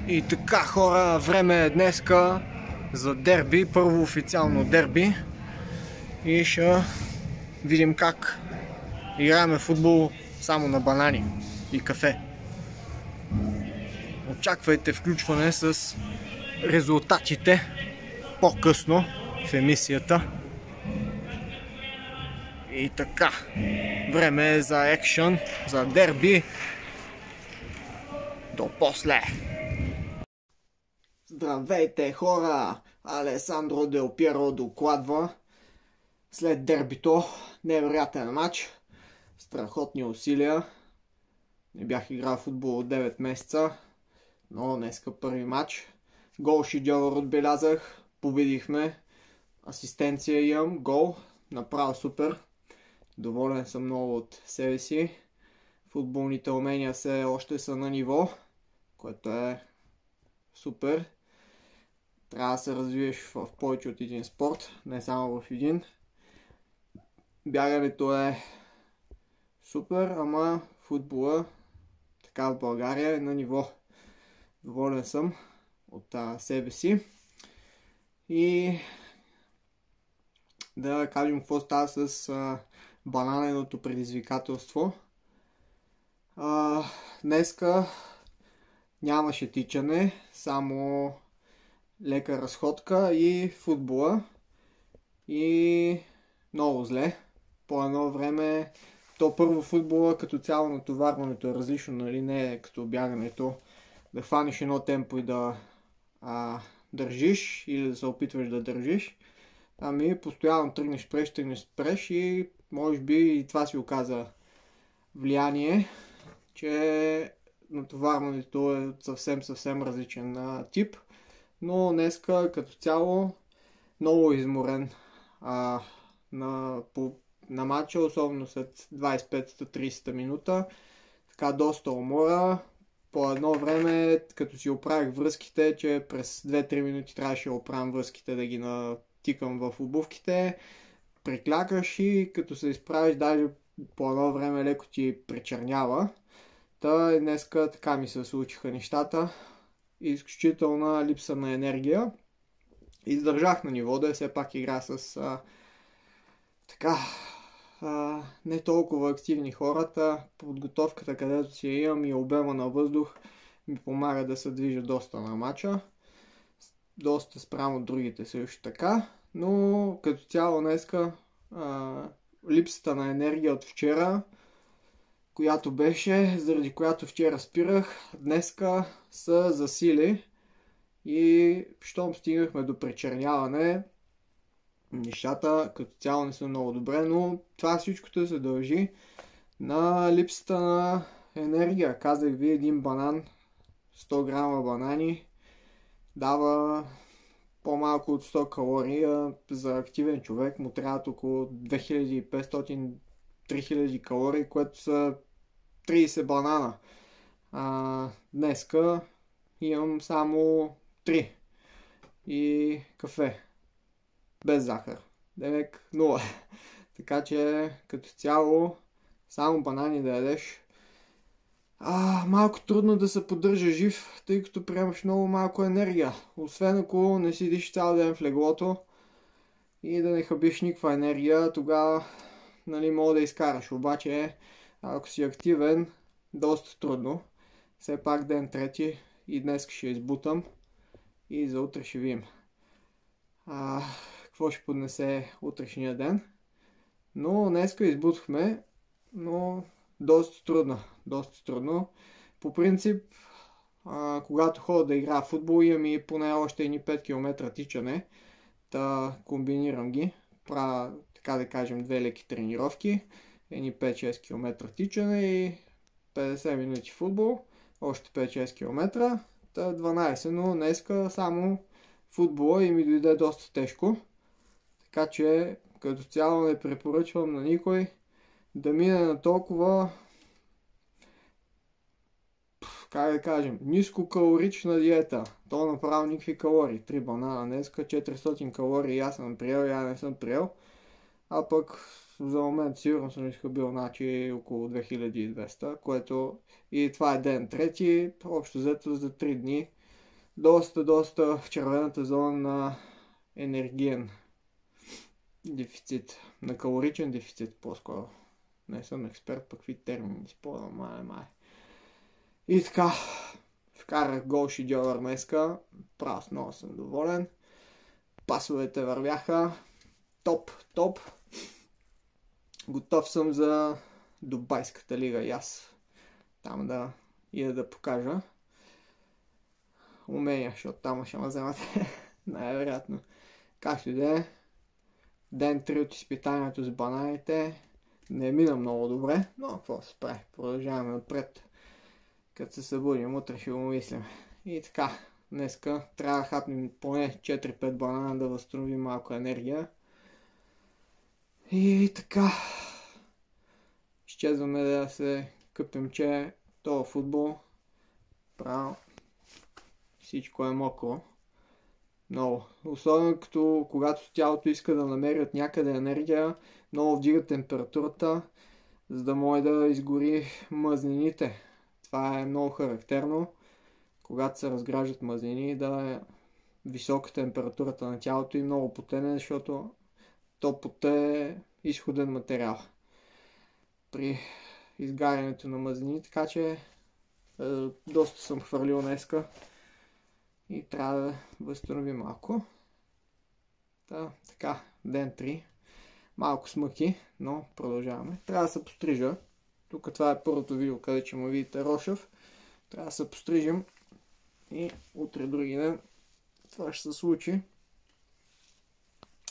И така, хора, време е днеска за дерби, първо официално дерби, и ще видим как играем футбол само на банани и кафе. Очаквайте включване с резултатите по-късно в емисията. И така, време е за екшън, за дерби. До после! Здравейте, хора! Алесандро Дел Пиеро докладва. След дербито, невероятен матч, страхотни усилия. Не бях играл в футбол от 9 месеца, но днеска първи матч. Гол шедьовър отбелязах, победихме, асистенция имам, гол, направо супер. Доволен съм много от себе си. Футболните умения все още са на ниво, което е супер. Трябва да се развиеш в повече от един спорт, не само в един. Бягането е супер, ама футбола така в България е на ниво. Доволен съм от себе си. И да кажем какво става с бананеното предизвикателство. Днеска нямаше тичане, само лека разходка и футбола. И много зле. По едно време, то първо футбола като цяло натоварването е различно, нали? Не е като бягането, да хванеш едно темпо и да държиш или да се опитваш да държиш. Ами постоянно тръгнеш спреш и може би и това си оказа влияние, че натоварването е съвсем различен тип. Но днеска като цяло много изморен на матча, особено след 25-30 минута. Така доста умора. По едно време, като си оправих връзките, че през 2-3 минути трябваше да оправям връзките, да ги натикам в обувките, приклякаш и като се изправиш, даже по едно време леко ти причернява. Та днеска така ми се случиха нещата. Изключителна липса на енергия. Издържах на ниво, да все пак игра с не толкова активни хората. Подготовката, където си имам и обема на въздух, ми помага да се движа доста на матча. Доста спрямо от другите също така. Но като цяло днеска липсата на енергия от вчера, която беше, заради която вчера спирах, днеска са засили и щом стигнахме до причерняване, нещата като цяло не са много добре, но това всичкото се дължи на липсата на енергия. Казах ви, един банан, 100 грама банани дава по-малко от 100 калории. За активен човек му трябват около 2500-3000 калории, което са 30 банана. Днеска имам само 3 и кафе без захар. Демек 0. Така че като цяло само банани да ядеш, малко трудно да се поддържа жив, тъй като приемаш много малко енергия. Освен ако не седиш цял ден в леглото и да не хабиш никаква енергия, тогава мога да изкараш. Обаче ако си активен, доста трудно. Все пак ден трети и днес ще избутам и за утре ще видим какво ще поднесе утрешния ден. Но днеска избутахме, но доста трудно. По принцип, когато ходя да играя в футбол, имам и поне още едни 5 км тичане. Да комбинирам ги. Правя, така да кажем, 2 леки тренировки. Едни 5-6 км тичане и 50 минути футбол. Още 5-6 км. 12, но днеска само футбола и ми дойде доста тежко. Така че като цяло не препоръчвам на никой да мине на толкова, как да кажем, нискокалорична диета. То направо никакви калории. 3 банана днеска, 400 калории аз съм приел, я не съм приел. А пък за момент сигурно съм изхъбил значи около 2200, което и това е ден трети, общо взето за 3 дни доста в червената зона на енергиен дефицит, на калоричен дефицит по-скоро. Не съм експерт, пък какви термини използвам, май. И така, вкарах гол шедьовър днеска, право много съм доволен. Пасовете вървяха, топ. Готов съм за Дубайската лига и аз. Там да ида да покажа умения, защото там ще ме вземате най-вероятно. Както и да е, ден 3 от изпитанието с бананите не мина много добре, но какво се прави, продължаваме отпред. Като се събудим, утре ще го мислим. И така, днеска трябва да хапнем поне 4-5 банана да възстановим малко енергия. И така, изчезваме да се къпим, че това футбол право всичко е мокро. Много. Особено когато тялото иска да намери от някъде енергия, много вдига температурата, за да може да изгори мазнините. Това е много характерно, когато се разграждат мазнини, да е висока температурата на тялото и много потене, защото то поте е изходен материал при изгарянето на мазнини, така че доста съм хвърлил днеска и трябва да възстанови малко. Така, ден 3. Малко смъки, но продължаваме. Трябва да се пострижа. Тук това е първото видео, където ще му видите Рошев. Трябва да се пострижим и утре други ден това ще се случи.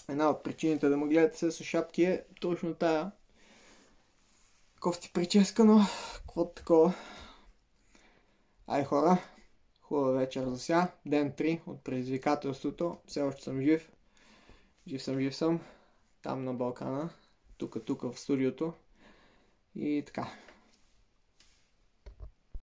Една от причините да ме гледате с шапки е точно тая кофти прическа, но какво такова. Ай хора, хубава вечер за сега. Ден 3 от предизвикателството. Все още съм жив. Жив съм. Там на Балкана. Тук в студиото. И така.